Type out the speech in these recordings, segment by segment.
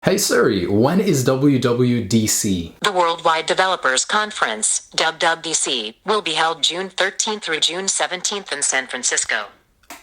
Hey Siri, when is WWDC? The Worldwide Developers Conference, WWDC, will be held June 13th through June 17th in San Francisco.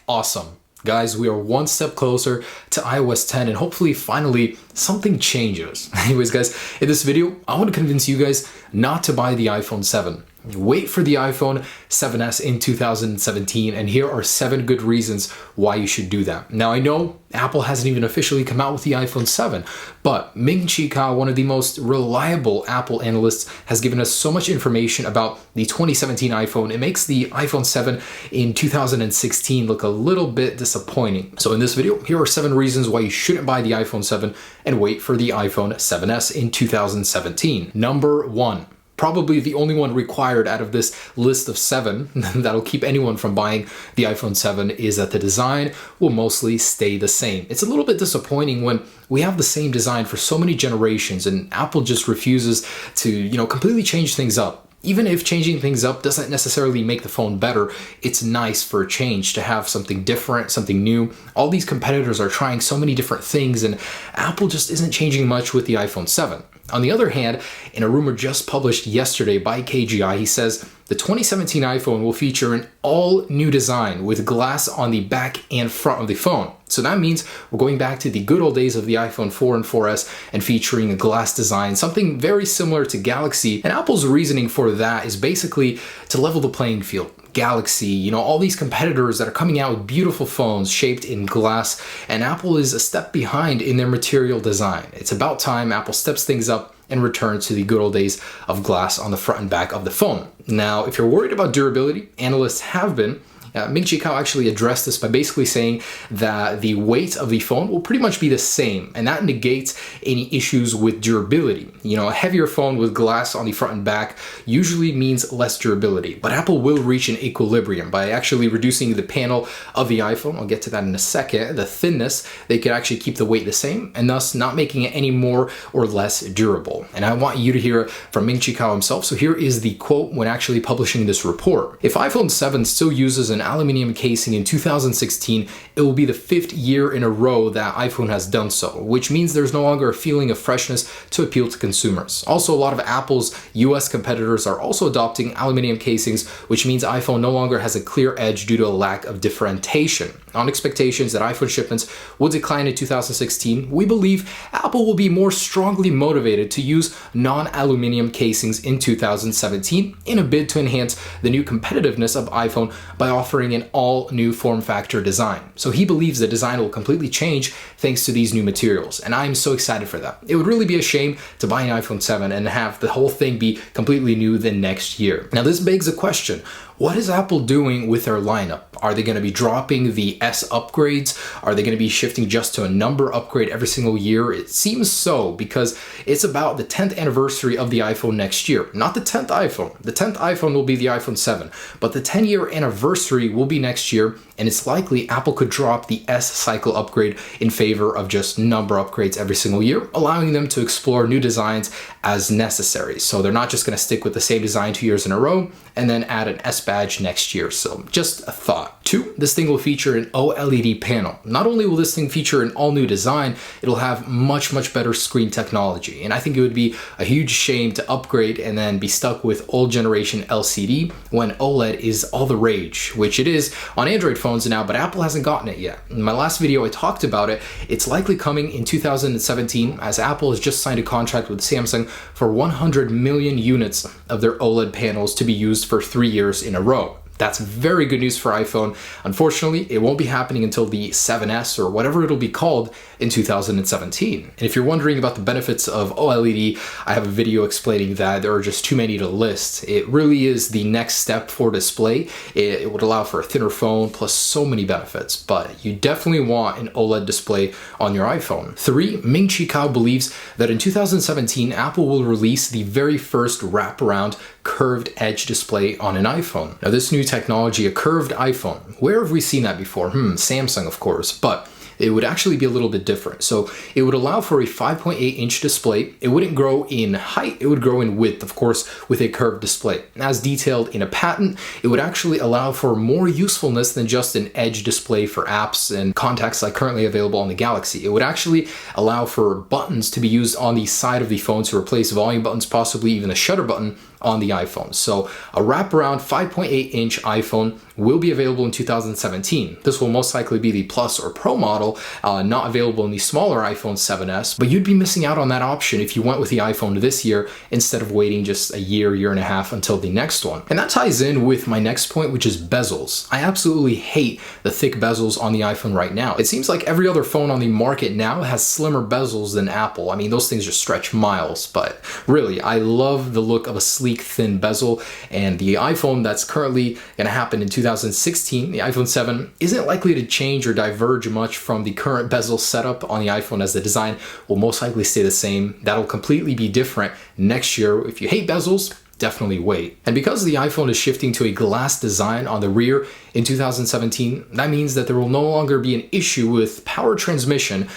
Awesome. Guys, we are one step closer to iOS 10 and hopefully finally something changes. Anyways guys, in this video, I want to convince you guys not to buy the iPhone 7. Wait for the iPhone 7s in 2017, and here are 7 good reasons why you should do that. Now I know Apple hasn't even officially come out with the iPhone 7, but Ming-Chi Kao, one of the most reliable Apple analysts, has given us so much information about the 2017 iPhone. It makes the iPhone 7 in 2016 look a little bit disappointing. So in this video, here are 7 reasons why you shouldn't buy the iPhone 7 and wait for the iPhone 7s in 2017. Number 1. Probably the only one required out of this list of 7 that'll keep anyone from buying the iPhone 7 is that the design will mostly stay the same. It's a little bit disappointing when we have the same design for so many generations and Apple just refuses to, completely change things up. Even if changing things up doesn't necessarily make the phone better, it's nice for a change to have something different, something new. All these competitors are trying so many different things and Apple just isn't changing much with the iPhone 7. On the other hand, in a rumor just published yesterday by KGI, he says the 2017 iPhone will feature an all-new design with glass on the back and front of the phone. So that means we're going back to the good old days of the iPhone 4 and 4S and featuring a glass design, something very similar to Galaxy. And Apple's reasoning for that is basically to level the playing field. Galaxy, all these competitors that are coming out with beautiful phones shaped in glass, and Apple is a step behind in their material design. It's about time Apple steps things up and returns to the good old days of glass on the front and back of the phone. Now, if you're worried about durability, analysts have been. Ming-Chi Kao actually addressed this by basically saying that the weight of the phone will pretty much be the same, and that negates any issues with durability. A heavier phone with glass on the front and back usually means less durability, but Apple will reach an equilibrium by actually reducing the panel of the iPhone. I'll get to that in a second. The thinness, they could actually keep the weight the same, and thus not making it any more or less durable. And I want you to hear it from Ming-Chi Kao himself, so here is the quote when actually publishing this report. If iPhone 7 still uses an aluminum casing in 2016, it will be the 5th year in a row that iPhone has done so, which means there's no longer a feeling of freshness to appeal to consumers. Also, a lot of Apple's US competitors are also adopting aluminum casings, which means iPhone no longer has a clear edge due to a lack of differentiation. On expectations that iPhone shipments will decline in 2016, we believe Apple will be more strongly motivated to use non-aluminum casings in 2017 in a bid to enhance the new competitiveness of iPhone by offering an all-new form factor design. So he believes the design will completely change thanks to these new materials, and I'm so excited for that. It would really be a shame to buy an iPhone 7 and have the whole thing be completely new the next year. Now this begs a question. What is Apple doing with their lineup? Are they going to be dropping the S upgrades? Are they going to be shifting just to a number upgrade every single year? It seems so, because it's about the 10th anniversary of the iPhone next year. Not the 10th iPhone. The 10th iPhone will be the iPhone 7, but the 10-year anniversary will be next year, and it's likely Apple could drop the S cycle upgrade in favor of just number upgrades every single year, allowing them to explore new designs as necessary. So they're not just going to stick with the same design 2 years in a row and then add an S badge next year. So just a thought. 2, this thing will feature an OLED panel. Not only will this thing feature an all-new design, it'll have much better screen technology. And I think it would be a huge shame to upgrade and then be stuck with old generation LCD when OLED is all the rage, which it is on Android phones now, but Apple hasn't gotten it yet. In my last video, I talked about it. It's likely coming in 2017, as Apple has just signed a contract with Samsung for 100 million units of their OLED panels to be used for 3 years in a row. That's very good news for iPhone. Unfortunately, it won't be happening until the 7S or whatever it'll be called in 2017. And if you're wondering about the benefits of OLED, I have a video explaining that. There are just too many to list. It really is the next step for display. It would allow for a thinner phone plus so many benefits, but you definitely want an OLED display on your iPhone. 3, Ming-Chi Kao believes that in 2017, Apple will release the very first wraparound curved edge display on an iPhone. Now this new technology, a curved iPhone, where have we seen that before? Samsung, of course, but it would actually be a little bit different. So it would allow for a 5.8-inch display. It wouldn't grow in height, it would grow in width, of course, with a curved display. As detailed in a patent, it would actually allow for more usefulness than just an edge display for apps and contacts like currently available on the Galaxy. It would actually allow for buttons to be used on the side of the phone to replace volume buttons, possibly even the shutter button on the iPhone. So a wraparound 5.8-inch iPhone will be available in 2017. This will most likely be the Plus or Pro model, not available in the smaller iPhone 7s, but you'd be missing out on that option if you went with the iPhone this year instead of waiting just a year and a half until the next one. And that ties in with my next point, which is bezels. I absolutely hate the thick bezels on the iPhone right now. It seems like every other phone on the market now has slimmer bezels than Apple. I mean, those things just stretch miles, but really, I love the look of a sleek, thin bezel, and the iPhone that's currently going to happen in 2016, the iPhone 7, isn't likely to change or diverge much from the current bezel setup on the iPhone, as the design will most likely stay the same. That'll completely be different next year. If you hate bezels, definitely wait. And because the iPhone is shifting to a glass design on the rear in 2017, that means that there will no longer be an issue with power transmission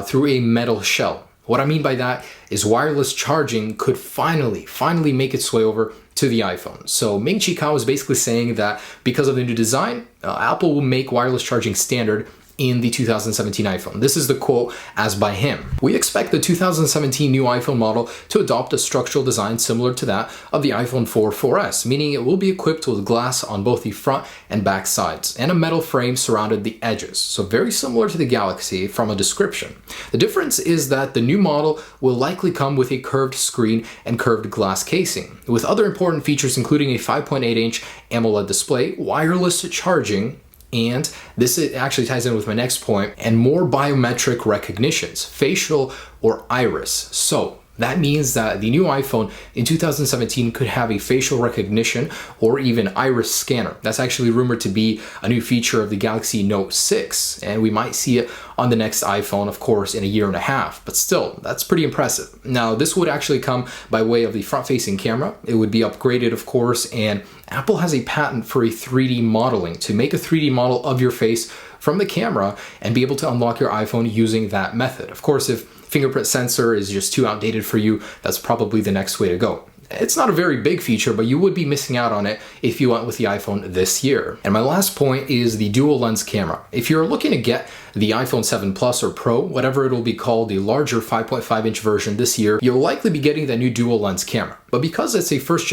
through a metal shell. What I mean by that is wireless charging could finally make its way over to the iPhone. So Ming-Chi Kao is basically saying that because of the new design, Apple will make wireless charging standard in the 2017 iPhone. This is the quote as by him. We expect the 2017 new iPhone model to adopt a structural design similar to that of the iPhone 4S, meaning it will be equipped with glass on both the front and back sides, and a metal frame surrounded the edges. So very similar to the Galaxy from a description. The difference is that the new model will likely come with a curved screen and curved glass casing, with other important features including a 5.8-inch AMOLED display, wireless charging, and this actually ties in with my next point, and more biometric recognitions, facial or iris. So that means that the new iPhone in 2017 could have a facial recognition or even iris scanner. That's actually rumored to be a new feature of the Galaxy Note 6, and we might see it on the next iPhone, of course, in a year and a half, but still, that's pretty impressive. Now, this would actually come by way of the front-facing camera. It would be upgraded, of course, and Apple has a patent for a 3D modeling, to make a 3D model of your face from the camera and be able to unlock your iPhone using that method. Of course, if fingerprint sensor is just too outdated for you, that's probably the next way to go. It's not a very big feature, but you would be missing out on it if you went with the iPhone this year. And my last point is the dual lens camera. If you're looking to get the iPhone 7 Plus or Pro, whatever it'll be called, the larger 5.5-inch version this year, you'll likely be getting that new dual lens camera. But because it's a first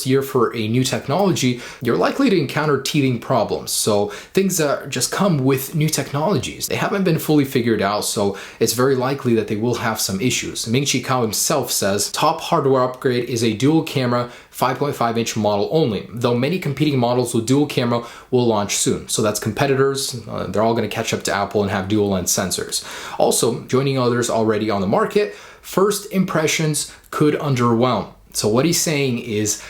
year for a new technology, you're likely to encounter teething problems. So things that just come with new technologies, they haven't been fully figured out, so it's very likely that they will have some issues. Ming-Chi Kao himself says, top hardware upgrade is a dual camera 5.5-inch model only, though many competing models with dual camera will launch soon. So that's competitors, they're all going to catch up to Apple and have dual lens sensors. Also, joining others already on the market, first impressions could underwhelm. So what he's saying is,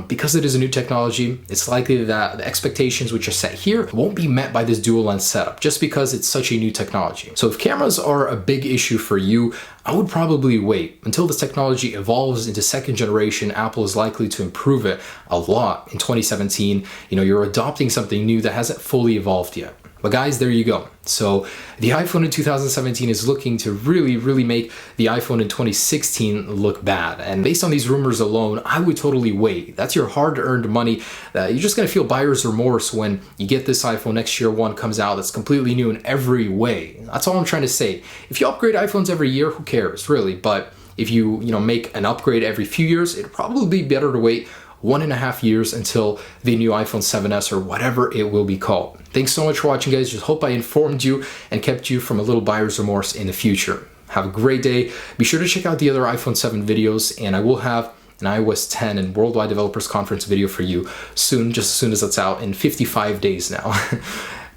because it is a new technology, it's likely that the expectations which are set here won't be met by this dual lens setup, just because it's such a new technology. So if cameras are a big issue for you, I would probably wait until this technology evolves into second generation. Apple is likely to improve it a lot in 2017. You're adopting something new that hasn't fully evolved yet. But guys, there you go. So the iPhone in 2017 is looking to really make the iPhone in 2016 look bad. And based on these rumors alone, I would totally wait. That's your hard-earned money. You're just going to feel buyer's remorse when you get this iPhone next year, one comes out that's completely new in every way. That's all I'm trying to say. If you upgrade iPhones every year, who cares, really? But if you make an upgrade every few years, it'd probably be better to wait 1.5 years until the new iPhone 7s or whatever it will be called. Thanks so much for watching, guys. Just hope I informed you and kept you from a little buyer's remorse in the future. Have a great day. Be sure to check out the other iPhone 7 videos, and I will have an iOS 10 and Worldwide Developers Conference video for you soon, just as soon as it's out in 55 days now.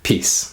Peace.